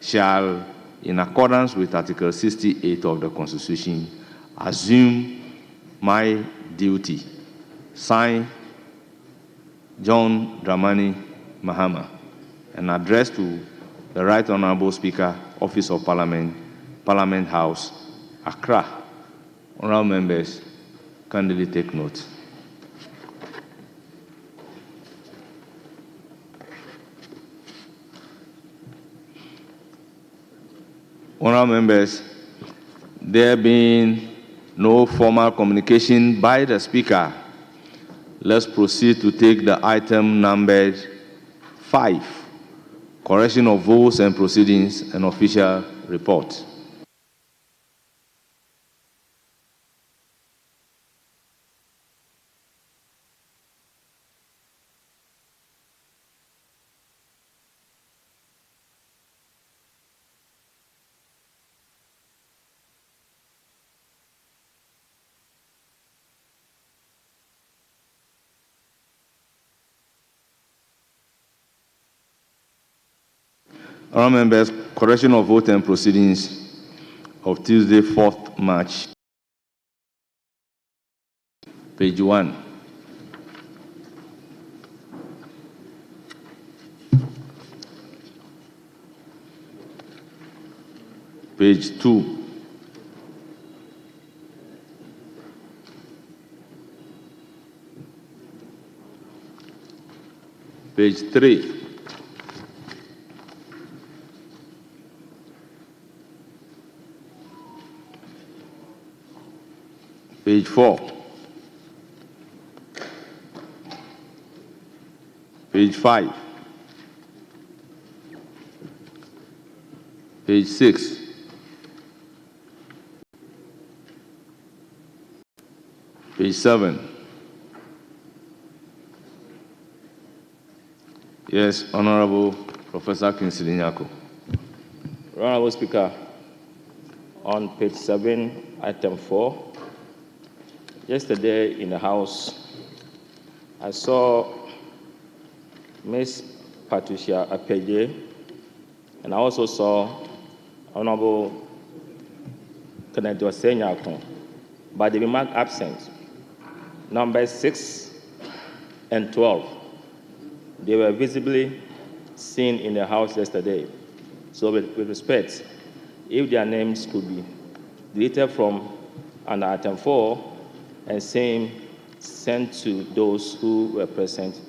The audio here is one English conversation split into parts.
shall, in accordance with Article 68 of the Constitution, assume my duty. Signed, John Dramani Mahama. An address to the Right Honorable Speaker, Office of Parliament, Parliament House, Accra. Honorable members, kindly take note. Honorable members, there being no formal communication by the Speaker, let's proceed to take the item numbered 5, correction of votes and proceedings and official report. Honourable members, correction of vote and proceedings of Tuesday, 4th March, page 1. Page 2. Page 3. Page 4. Page 5. Page 6. Page 7. Yes, Honorable Professor Kingsley Nyako. Honorable Speaker, on page 7, item 4, yesterday in the House, I saw Ms. Patricia Apeje, and I also saw Honorable Kennedy Osenyako, but they remarked absent. Numbers 6 and 12. They were visibly seen in the House yesterday. So with respect, if their names could be deleted from under item 4 and same sent to those who were present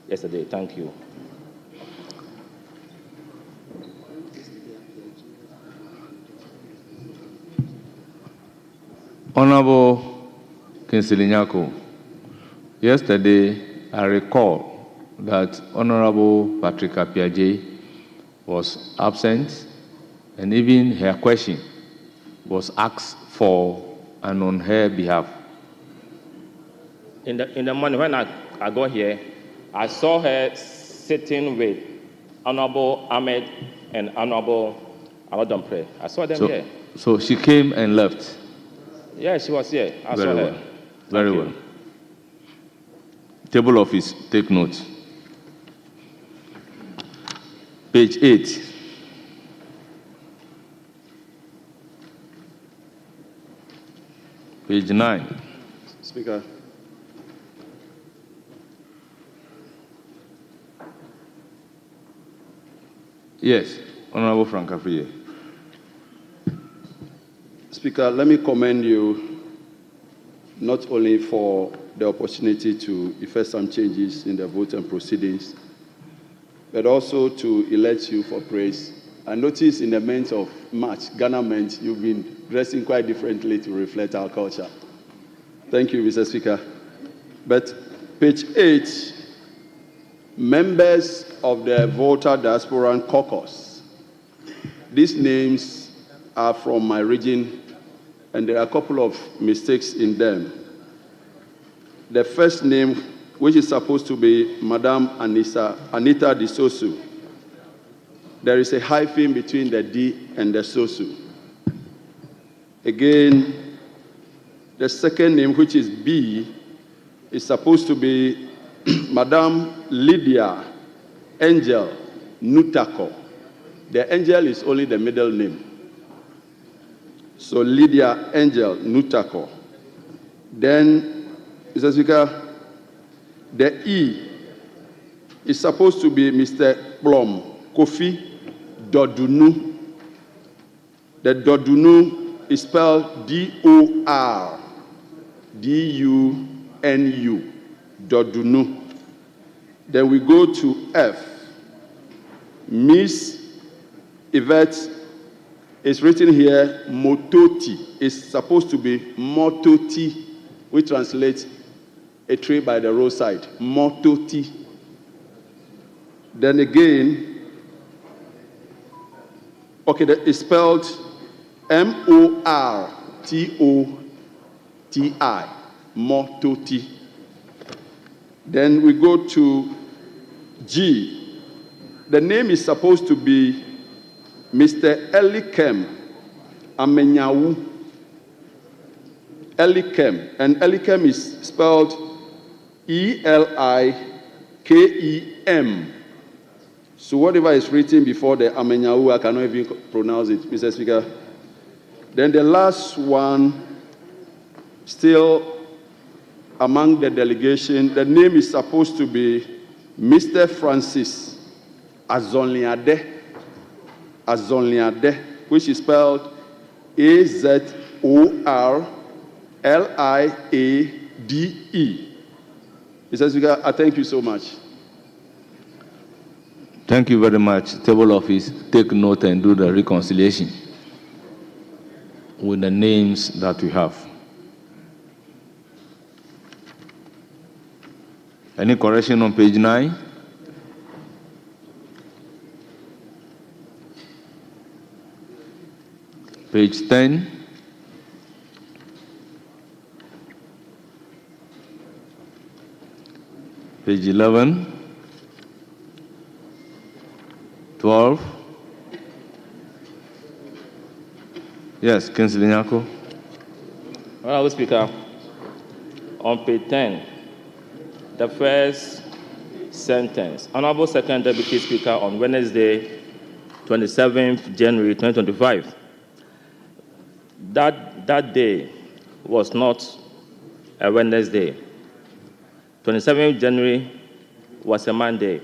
yesterday. Thank you. Honorable Kingsley Nyako, yesterday I recall that Honorable Patricia Piaget was absent, and even her question was asked for and on her behalf. In the morning when I got here, I saw her sitting with Honorable Ahmed and Honorable Aladompre. I saw them here. So she came and left? Yeah, she was here. I Very saw well. her. Very well. Table office, take note. Page 8. Page 9. Speaker. Yes, Honorable Frank Afriye. Speaker, let me commend you not only for the opportunity to effect some changes in the vote and proceedings, but also to elect you for praise. I noticed in the month of March, Ghana meant you've been dressing quite differently to reflect our culture. Thank you, Mr. Speaker. But page 8, members of the Voter Diaspora Caucus. These names are from my region, and there are a couple of mistakes in them. The first name, which is supposed to be Madame Anita Disosu, there is a hyphen between the D and the Sosu. Again, the second name, which is B, is supposed to be Madame Lydia Angel Nutako, The Angel is only the middle name. So Lydia Angel Nutako. Then, Mr. Speaker, the E is supposed to be Mr. Blom, Kofi Dodunu. The Dodunu is spelled D-O-R-D-U-N-U, Dodunu. Then we go to F. Miss Yvette is written here, Mototi. It's supposed to be Mototi, which translates a tree by the roadside. Mototi. Then again, okay, it's spelled M-O-R-T-O-T-I, Mototi. Then we go to G. The name is supposed to be Mr. Elikem Amenyawu. Elikem. And Elikem is spelled E-L-I-K-E-M. So whatever is written before the Amenyawu, I cannot even pronounce it, Mr. Speaker. Then the last one, still among the delegation, the name is supposed to be Mr. Francis Azonliade, which is spelled A-Z-O-R-L-I-A-D-E. Mr. Speaker, I thank you so much. Thank you very much. Table office, take note and do the reconciliation with the names that we have. Any correction on page 9? Page 10. Page 11. 12. Yes, Councillor Nyako. Honourable Speaker, on page 10, the first sentence. Honourable Second Deputy Speaker, on Wednesday, 27th January 2025. That day was not a Wednesday. 27th January was a Monday.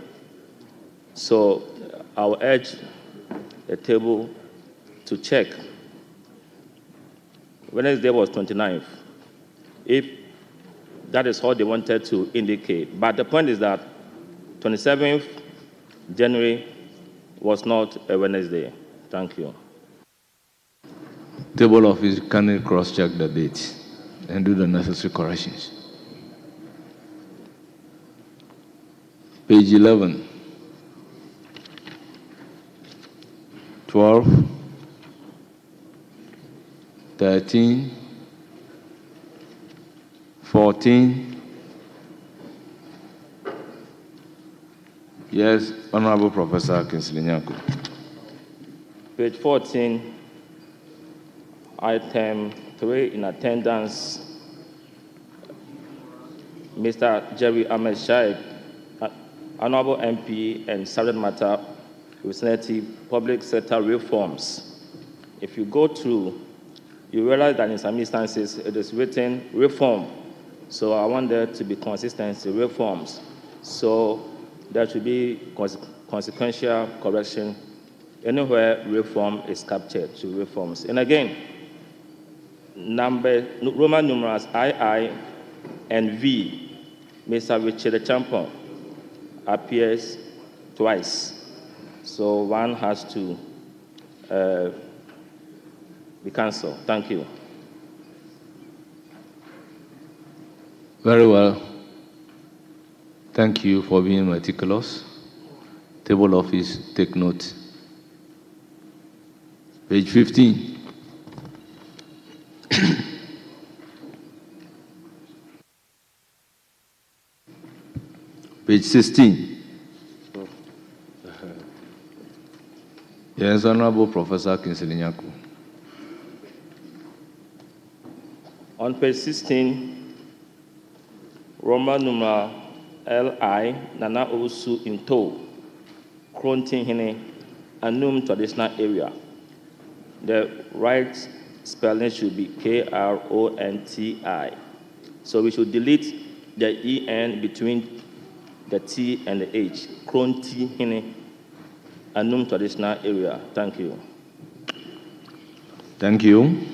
So I will urge the table to check. Wednesday was 29th. If that is all they wanted to indicate. But the point is that 27th January was not a Wednesday. Thank you. Table office can cross-check the dates and do the necessary corrections. Page 11, 12, 13, 14. Yes, Honorable Professor Kinsley Nyako. Page 14, item 3, in attendance, Mr. Jerry Ahmed Shaib, Honorable MP and subject matter representative, public sector reforms. If you go through, you realize that in some instances it is written reform. So I want there to be consistency, reforms. So there should be consequential correction anywhere reform is captured to reforms. And again, Roman numerals II and V, Mr. Richard Champon, appears twice. So one has to be cancelled. Thank you. Very well. Thank you for being meticulous. Table office, take note. Page 15. Page 16. Yes, Honorable Professor Kinsley Nyako. On page 16, Roman numeral LI, Nana Osu Into, Krontin Hine, Anum traditional area. The right spelling should be Kronti. So we should delete the EN between the T and the H. Kronti Hine, Anum traditional area. Thank you. Thank you.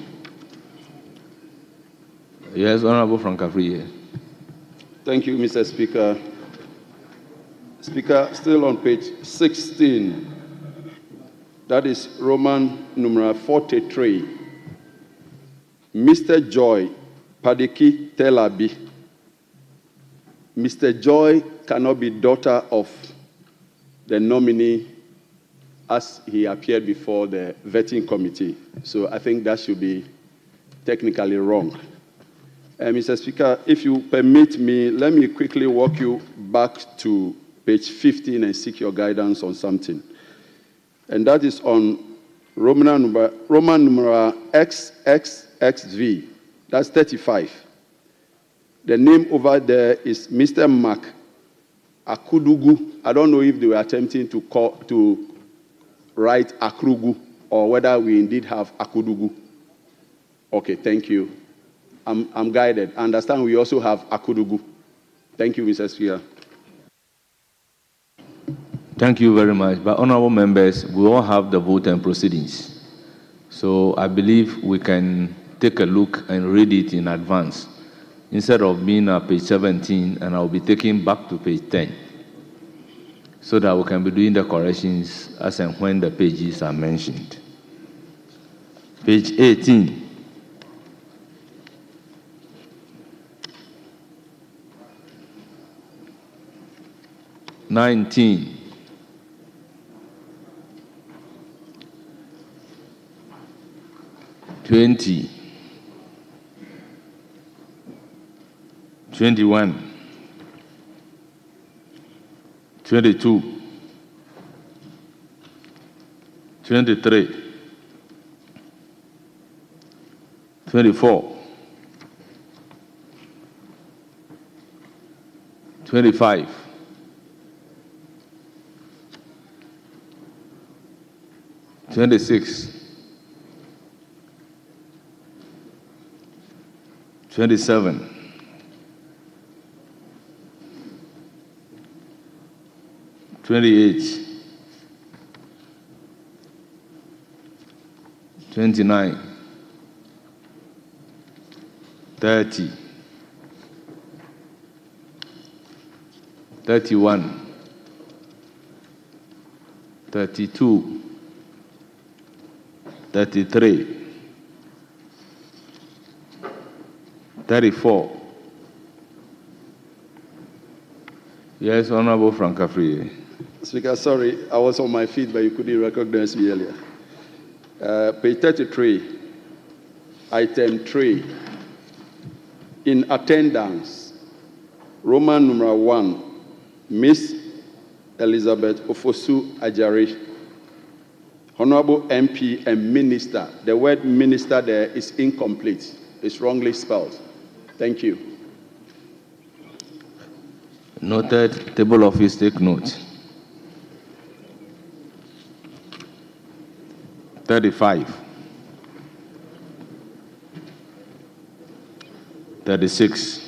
Yes, Honorable Frankafri. Thank you, Mr. Speaker. Speaker, still on page 16. That is Roman numeral 43. Mr. Joy Padiki Telabi. Mr. Joy cannot be daughter of the nominee as he appeared before the vetting committee. So I think that should be technically wrong. Mr. Speaker, if you permit me, let me quickly walk you back to page 15 and seek your guidance on something. And that is on Roman numeral XXXV. That's 35. The name over there is Mr. Mark Akudugu. I don't know if they were attempting to write Akrugu or whether we indeed have Akudugu. Okay, thank you. I'm guided. I understand we also have Akudugu. Thank you, Mr. Speaker. Thank you very much. But honorable members, we all have the vote and proceedings. So I believe we can take a look and read it in advance instead of being at page 17, and I'll be taking back to page 10 so that we can be doing the corrections as and when the pages are mentioned. Page 18. (19) 20, 21, 22, 23, 24, 25, 26, 27, 28, 29, 30, 31, 32, 33, 34. Yes, Honorable Frankafri. Speaker, sorry, I was on my feet, but you couldn't recognize me earlier. Page 33, item 3. In attendance, Roman numeral 1, Miss Elizabeth Ofosu Ajari, Honorable MP and Minister. The word minister there is incomplete. It's wrongly spelled. Thank you. Noted. Table office, take note. 35, 36,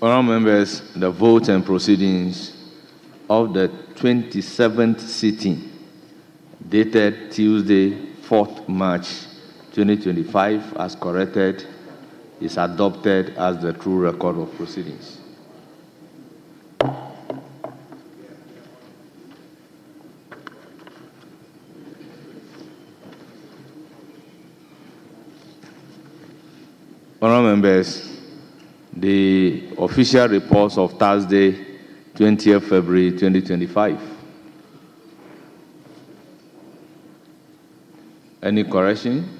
'Honourable members, the vote and proceedings of the 27th sitting, dated Tuesday, 4th March 2025, as corrected, is adopted as the true record of proceedings. Honourable members, the official reports of Thursday, 20th February 2025. Any correction?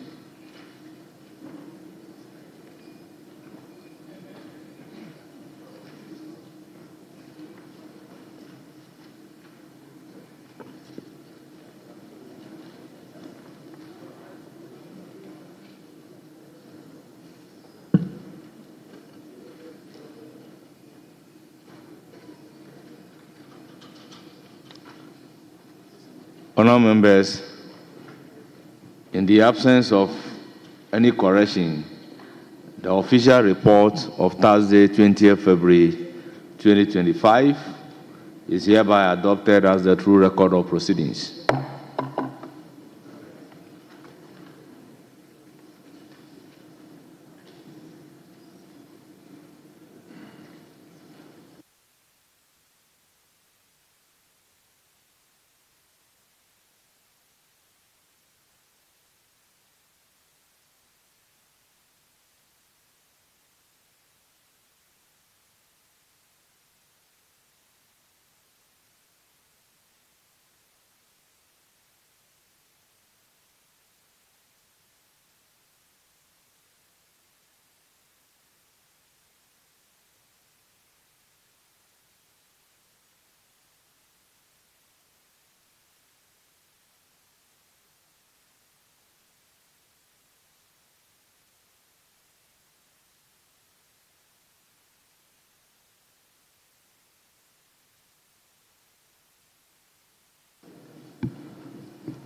Honourable members, in the absence of any correction, the official report of Thursday, 20th February 2025 is hereby adopted as the true record of proceedings.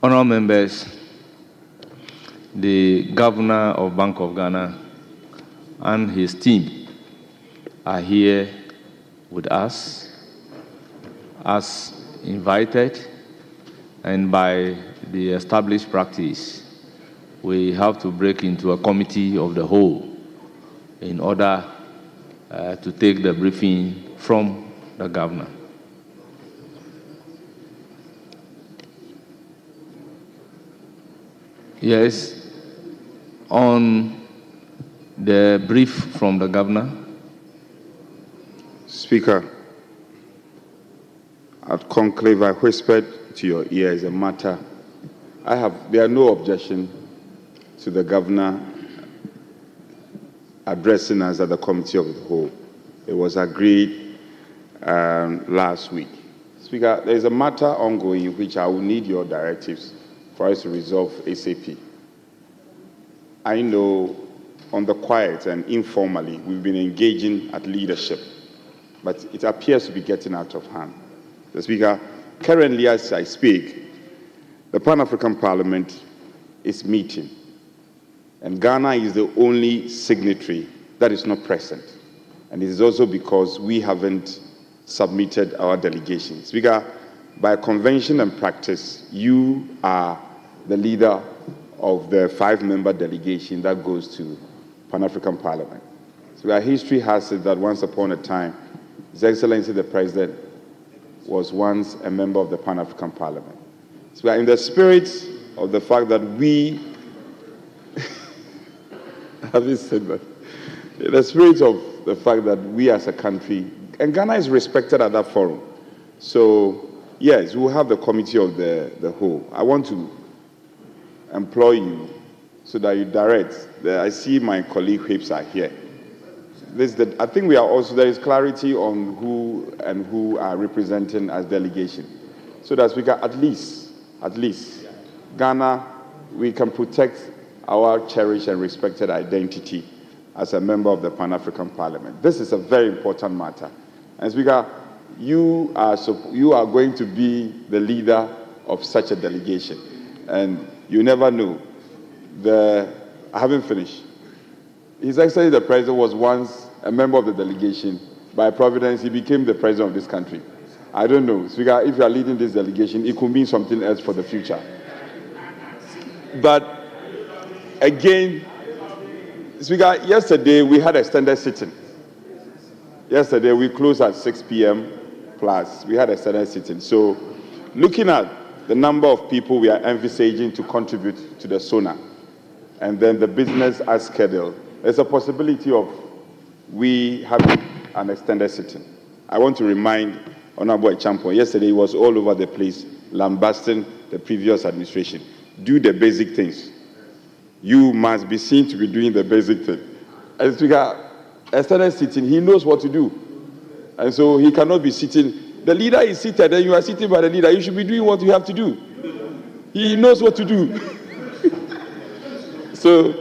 Honourable members, the Governor of Bank of Ghana and his team are here with us as invited, and by the established practice, we have to break into a committee of the whole in order to take the briefing from the Governor. Yes, on the brief from the Governor. Speaker, at conclave, I whispered to your ears a matter. There are no objection to the Governor addressing us at the Committee of the Whole. It was agreed last week. Speaker, there is a matter ongoing in which I will need your directives for us to resolve ASAP. I know on the quiet and informally we've been engaging at leadership, but it appears to be getting out of hand. The Speaker, currently as I speak, the Pan-African Parliament is meeting, and Ghana is the only signatory that is not present. And it is also because we haven't submitted our delegation. Speaker, by convention and practice, you are the leader of the 5-member delegation that goes to Pan-African Parliament. So our history has it that once upon a time, His Excellency the President was once a member of the Pan-African Parliament. So we are in the spirit of the fact that we, having said that, in the spirit of the fact that we as a country, and Ghana is respected at that forum. So yes, we'll have the Committee of the Whole. I want to employ you so that you direct. I see my colleague whips are here. I think we are also, there is clarity on who are representing as delegation. So that we can at least, Ghana, we can protect our cherished and respected identity as a member of the Pan-African Parliament. This is a very important matter. And Speaker, you are going to be the leader of such a delegation. And you never know. I haven't finished. His Excellency the President was once a member of the delegation. By providence, he became the President of this country. I don't know. Speaker, if you are leading this delegation, it could mean something else for the future. But again, Speaker, yesterday we had extended sitting. Yesterday we closed at 6 p.m. plus. We had extended sitting. So looking at the number of people we are envisaging to contribute to the SONA, and then the business as scheduled, there's a possibility of we having an extended sitting. I want to remind Honorable Echampo, yesterday he was all over the place lambasting the previous administration. Do the basic things. You must be seen to be doing the basic thing. As Speaker, extended sitting, he knows what to do. And so he cannot be sitting. The leader is seated and you are sitting by the leader. You should be doing what you have to do. He knows what to do. So,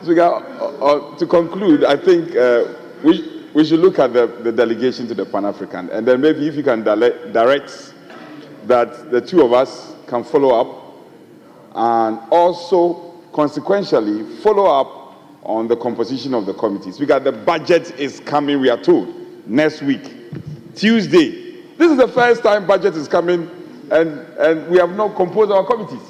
to conclude, I think we should look at the delegation to the Pan-African, and then maybe if you can direct that the two of us can follow up and also consequentially follow up on the composition of the committees. Speaker, the budget is coming, we are told, next week, Tuesday. This is the first time budget is coming and we have not composed our committees.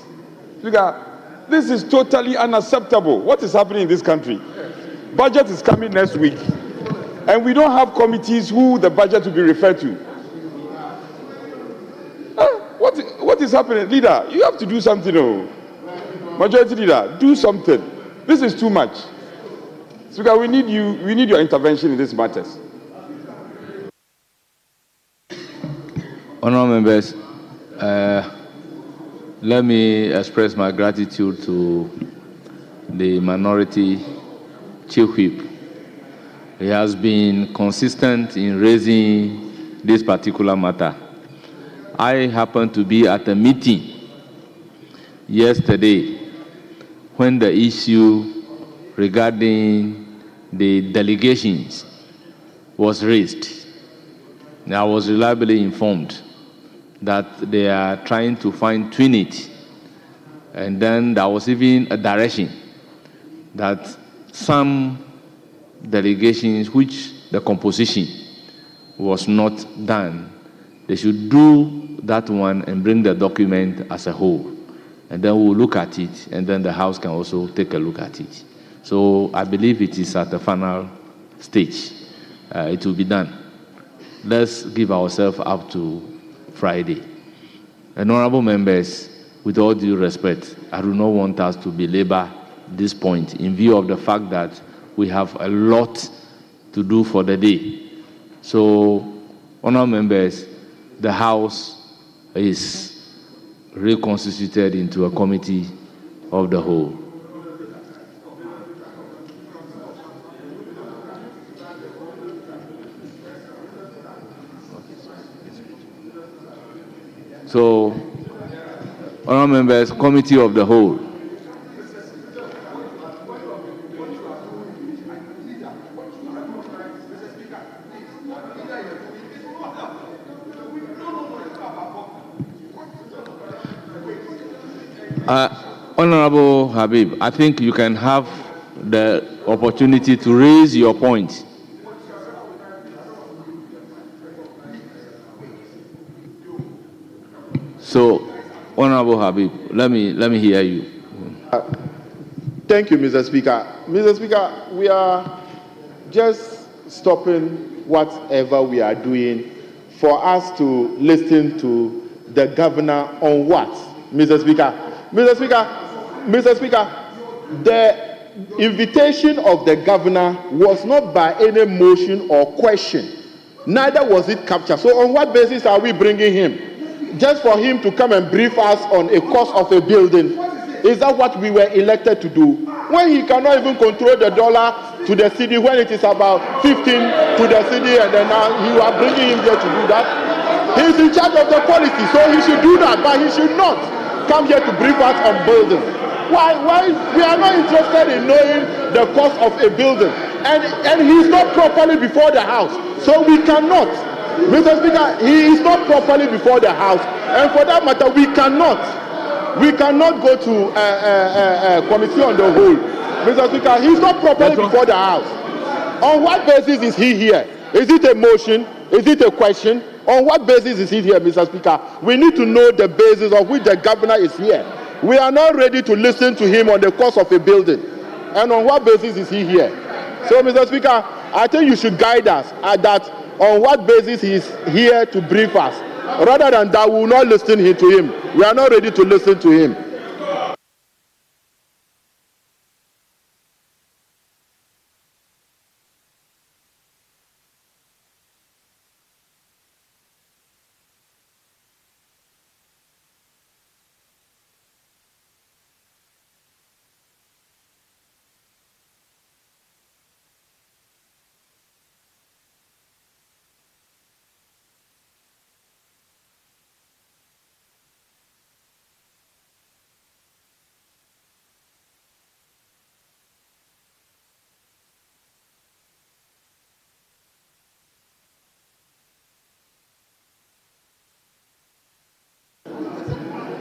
Speaker, this is totally unacceptable. What is happening in this country? Budget is coming next week, and we don't have committees who the budget will be referred to. What is happening? Leader, you have to do something. Oh. Majority Leader, do something. This is too much. Speaker, we need your intervention in these matters. Honourable members, let me express my gratitude to the minority chief whip. He has been consistent in raising this particular matter. I happened to be at a meeting yesterday when the issue regarding the delegations was raised. I was reliably informed that they are trying to fine-tune it. And then there was even a direction that some delegations which the composition was not done, they should do that one and bring the document as a whole. And then we'll look at it, and then the House can also take a look at it. So I believe it is at the final stage. It will be done. Let's give ourselves up to Friday. And honorable members, with all due respect, I do not want us to belabor this point in view of the fact that we have a lot to do for the day. So, honorable members, the House is reconstituted into a committee of the whole. So, honourable members, committee of the whole. Honourable Habib, I think you can have the opportunity to raise your point. So, Honorable Habib, let me hear you. Thank you, Mr. Speaker. Mr. Speaker, we are just stopping whatever we are doing for us to listen to the governor on what, Mr. Speaker? Mr. Speaker, the invitation of the governor was not by any motion or question. Neither was it captured. So on what basis are we bringing him? Just for him to come and brief us on a cost of a building? Is that what we were elected to do? When he cannot even control the dollar to the city, when it is about 15 to the city, and then now you are bringing him here to do that? He's in charge of the policy, so he should do that, but he should not come here to brief us on building. Why? We are not interested in knowing the cost of a building. And he's not properly before the House, so we cannot. Mr. Speaker, he is not properly before the House, and for that matter, we cannot go to a committee on the whole. Mr. Speaker, he's not properly before the House. On what basis is he here? Is it a motion? Is it a question? On what basis is he here, Mr. Speaker? We need to know the basis of which the governor is here. We are not ready to listen to him on the cost of a building. And on what basis is he here? So, Mr. Speaker, I think you should guide us at that. On what basis he is here to brief us? Rather than that, we will not listen to him. We are not ready to listen to him.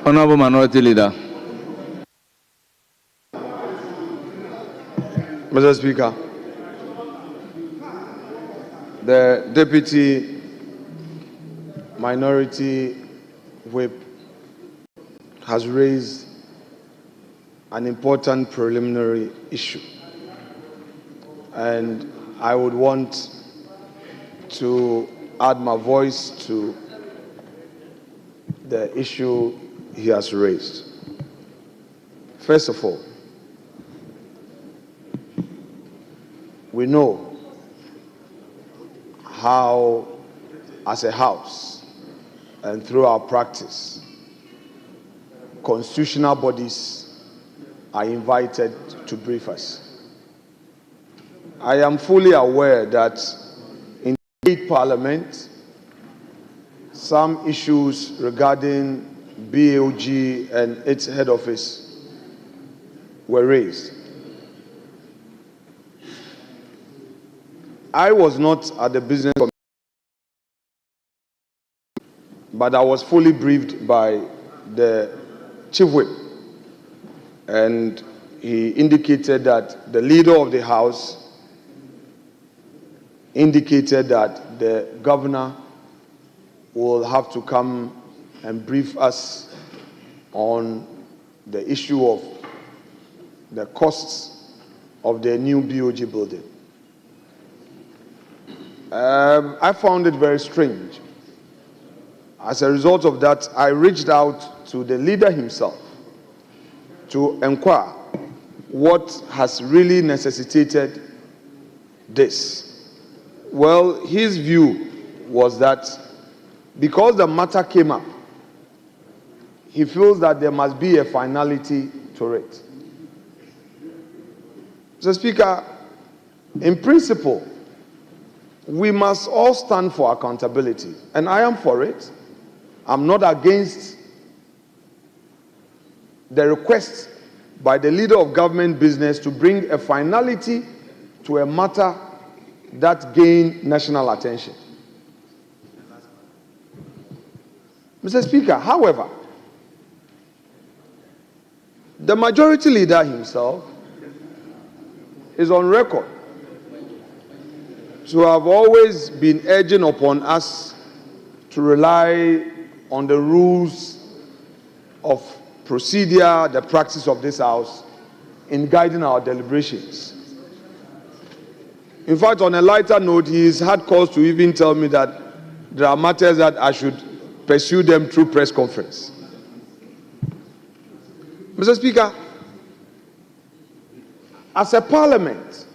Honorable Minority Leader. Mr. Speaker, the Deputy Minority Whip has raised an important preliminary issue, and I would want to add my voice to the issue he has raised. First of all, we know how, as a house and through our practice, constitutional bodies are invited to brief us. I am fully aware that in the Parliament, some issues regarding BOG and its head office were raised. I was not at the business committee, but I was fully briefed by the Chief Whip, and he indicated that the leader of the House indicated that the governor will have to come and brief us on the issue of the costs of the new BOG building. I found it very strange. As a result of that, I reached out to the leader himself to inquire what has really necessitated this. Well, his view was that because the matter came up, he feels that there must be a finality to it. Mr. Speaker, in principle, we must all stand for accountability, and I am for it. I'm not against the request by the leader of government business to bring a finality to a matter that gained national attention. Mr. Speaker, however, the majority leader himself is on record to have always been urging upon us to rely on the rules of procedure, the practice of this House in guiding our deliberations. In fact, on a lighter note, he's had cause to even tell me that there are matters that I should pursue them through press conference. Mr. Speaker, as a parliament,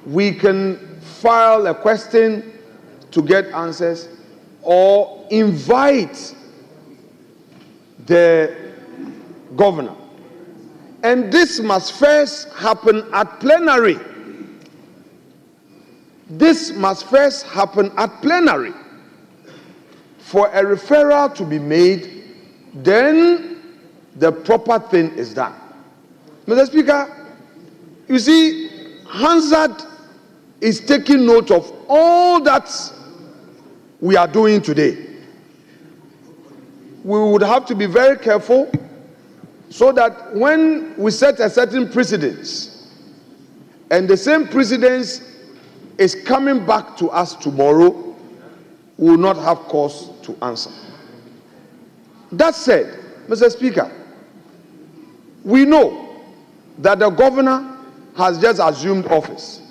we can file a question to get answers or invite the governor. And this must first happen at plenary. This must first happen at plenary. For a referral to be made, then the proper thing is done. Mr. Speaker, you see, Hansard is taking note of all that we are doing today. We would have to be very careful so that when we set a certain precedence and the same precedence is coming back to us tomorrow, we will not have cause to answer. That said, Mr. Speaker, we know that the governor has just assumed office.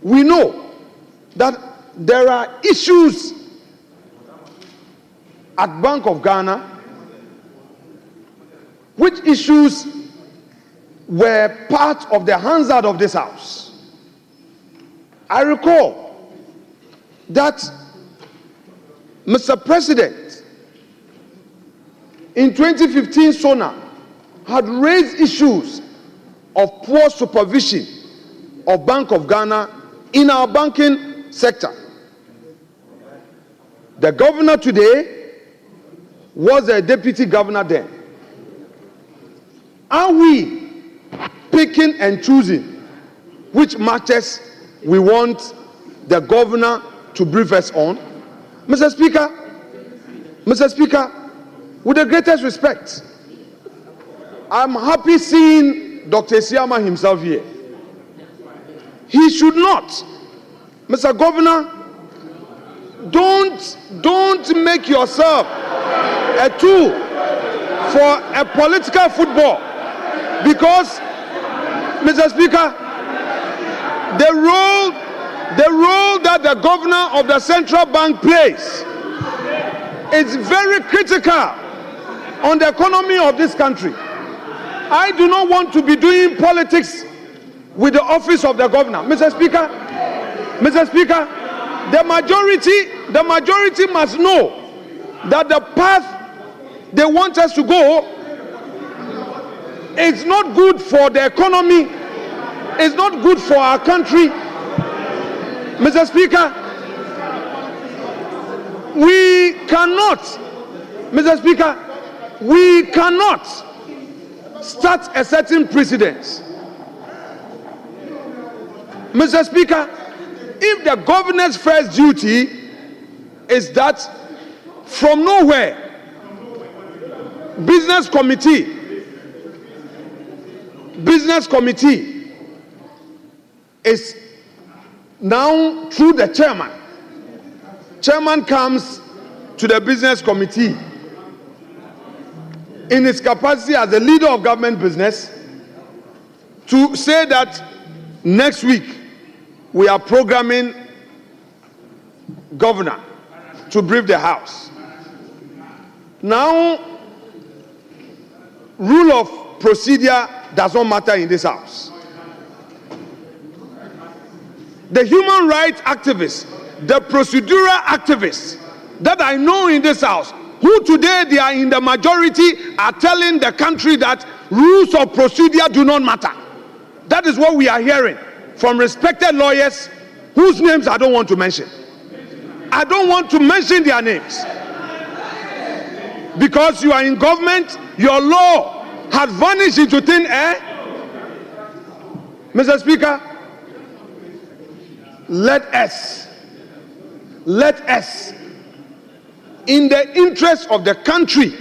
We know that there are issues at Bank of Ghana, which issues were part of the Hansard of this House. I recall that Mr. President, in 2015, SONA had raised issues of poor supervision of Bank of Ghana in our banking sector. The governor today was a deputy governor then. Are we picking and choosing which matters we want the governor to brief us on? Mr. Speaker, with the greatest respect, I'm happy seeing Dr. Siama himself here. He should not. Mr. Governor, don't make yourself a tool for a political football, because, Mr. Speaker, the role that the governor of the central bank plays is very critical on the economy of this country. I do not want to be doing politics with the office of the governor. Mr. Speaker, the majority must know that the path they want us to go is not good for the economy, it's not good for our country. Mr. Speaker, we cannot start a certain precedent. Mr. Speaker, if the governor's first duty is that from nowhere, business committee is now through the chairman comes to the business committee in his capacity as the leader of government business to say that next week we are programming governor to brief the House. Now, rule of procedure does not matter in this House. The human rights activists, the procedural activists that I know in this House, who today they are in the majority, are telling the country that rules of procedure do not matter. That is what we are hearing from respected lawyers whose names I don't want to mention. I don't want to mention their names. Because you are in government, your law has vanished into thin air. Mr. Speaker, let us, in the interest of the country,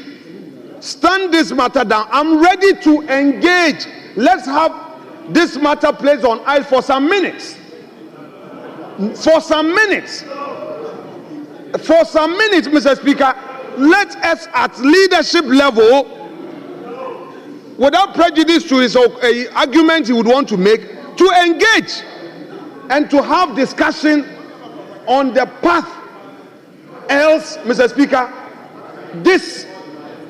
stand this matter down. I'm ready to engage. Let's have this matter placed on ice for some minutes. For some minutes, Mr. Speaker, let us at leadership level, without prejudice to his argument he would want to make, to engage and to have discussion on the path. Else, Mr. Speaker, this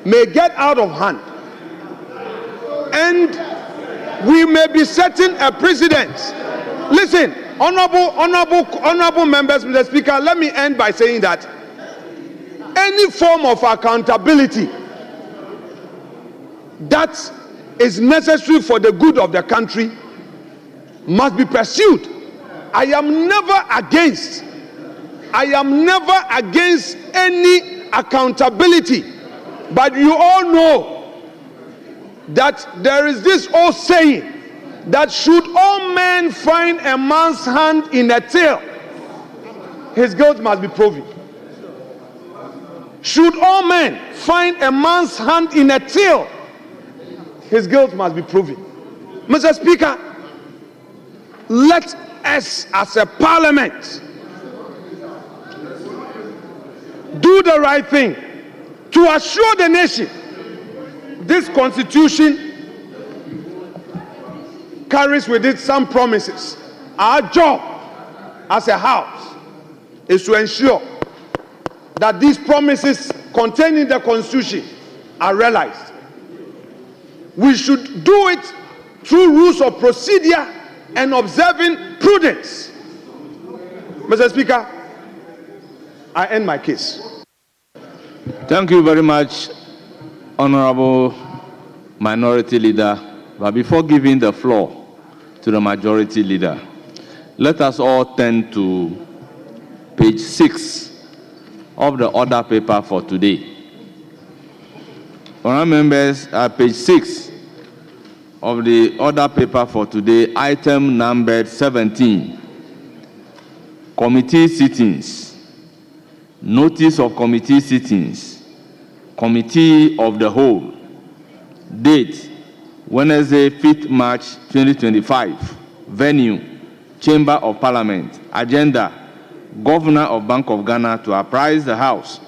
may get out of hand and we may be setting a precedent. Listen, honorable members, Mr. Speaker, let me end by saying that any form of accountability that is necessary for the good of the country must be pursued. I am never against any accountability, but you all know that there is this old saying that should all men find a man's hand in a till, his guilt must be proven. Should all men find a man's hand in a till, his guilt must be proven. Mr. Speaker, let us as a parliament do the right thing to assure the nation this constitution carries with it some promises. Our job as a house is to ensure that these promises contained in the constitution are realized. We should do it through rules of procedure and observing prudence. Mr. Speaker, I end my case. Thank you very much, Honorable Minority Leader. But before giving the floor to the Majority Leader, let us all turn to page 6 of the order paper for today. Honourable members, page 6 of the order paper for today, item numbered 17, committee sittings. Notice of committee sittings. Committee of the whole. Date, Wednesday, 5th March 2025. Venue, Chamber of Parliament. Agenda, Governor of Bank of Ghana to apprise the House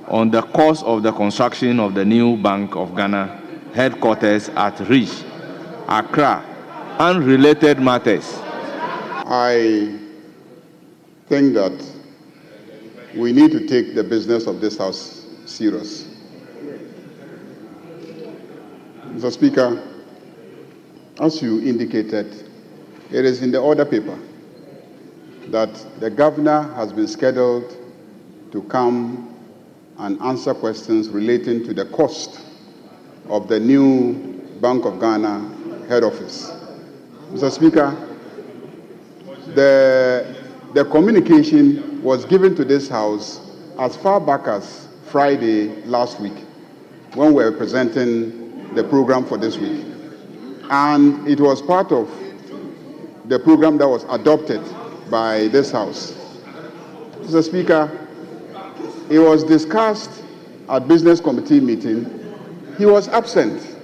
on the cost of the construction of the new Bank of Ghana headquarters at Rish, Accra, and related matters. I think that we need to take the business of this House serious. Mr. Speaker, as you indicated, it is in the order paper that the governor has been scheduled to come and answer questions relating to the cost of the new Bank of Ghana head office. Mr. Speaker, the communication was given to this House as far back as Friday last week, when we were presenting the program for this week. And it was part of the program that was adopted by this House. Mr. Speaker, it was discussed at business committee meeting. He was absent.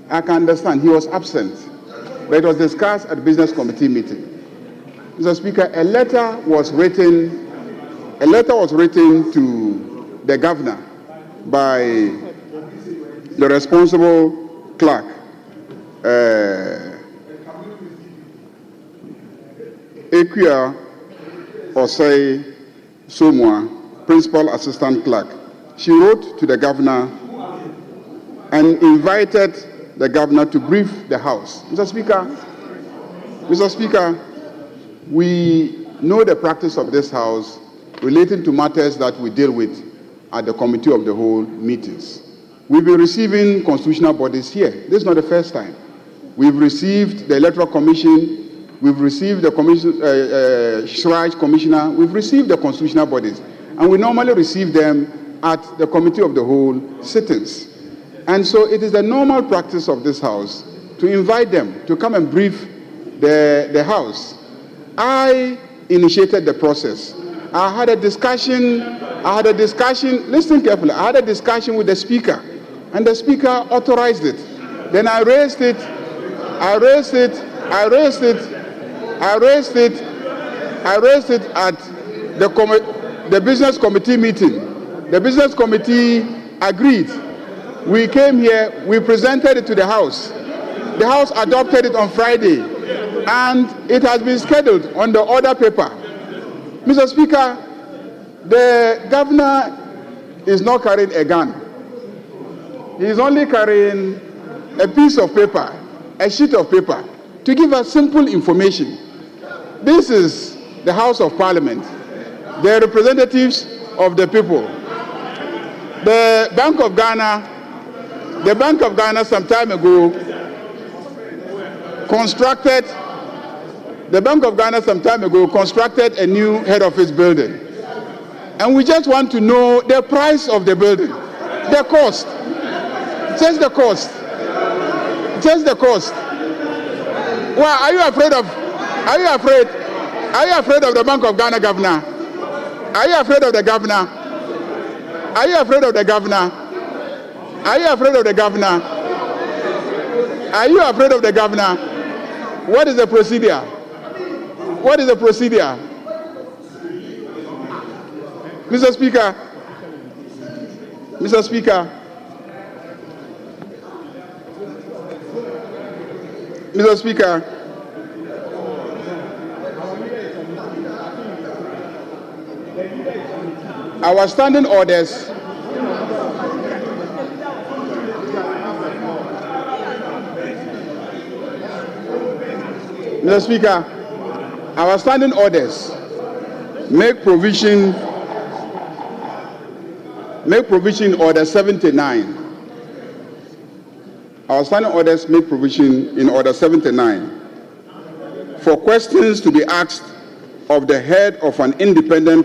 I can understand, he was absent. But it was discussed at business committee meeting. Mr. Speaker, a letter was written to the governor by the responsible clerk, Equia Osei Somwa, Principal Assistant Clerk. She wrote to the governor and invited the governor to brief the House. Mr. Speaker, we know the practice of this House relating to matters that we deal with at the Committee of the Whole meetings. We've been receiving constitutional bodies here. This is not the first time. We've received the Electoral Commission, we've received the Shraj Commissioner, we've received the constitutional bodies, and we normally receive them at the Committee of the Whole sittings. And so it is the normal practice of this House to invite them to come and brief the House. I initiated the process. I had a discussion, listen carefully, I had a discussion with the Speaker, and the Speaker authorized it. Then I raised it at the business committee meeting. The business committee agreed. We came here, we presented it to the House. The House adopted it on Friday, and it has been scheduled on the order paper. Mr. Speaker, the governor is not carrying a gun. He is only carrying a piece of paper, a sheet of paper, to give us simple information. This is the House of Parliament, the representatives of the people. The Bank of Ghana some time ago constructed a new head office building. And we just want to know the price of the building, the cost, just the cost. Well, are you afraid of the Bank of Ghana governor? Are you afraid of the governor? Are you afraid of the governor? Are you afraid of the governor? Are you afraid of the governor? What is the procedure? What is the procedure? Mr. Speaker, our standing orders Mr. Speaker, our standing orders make provision in Order 79. Our standing orders make provision in Order 79 for questions to be asked of the head of an independent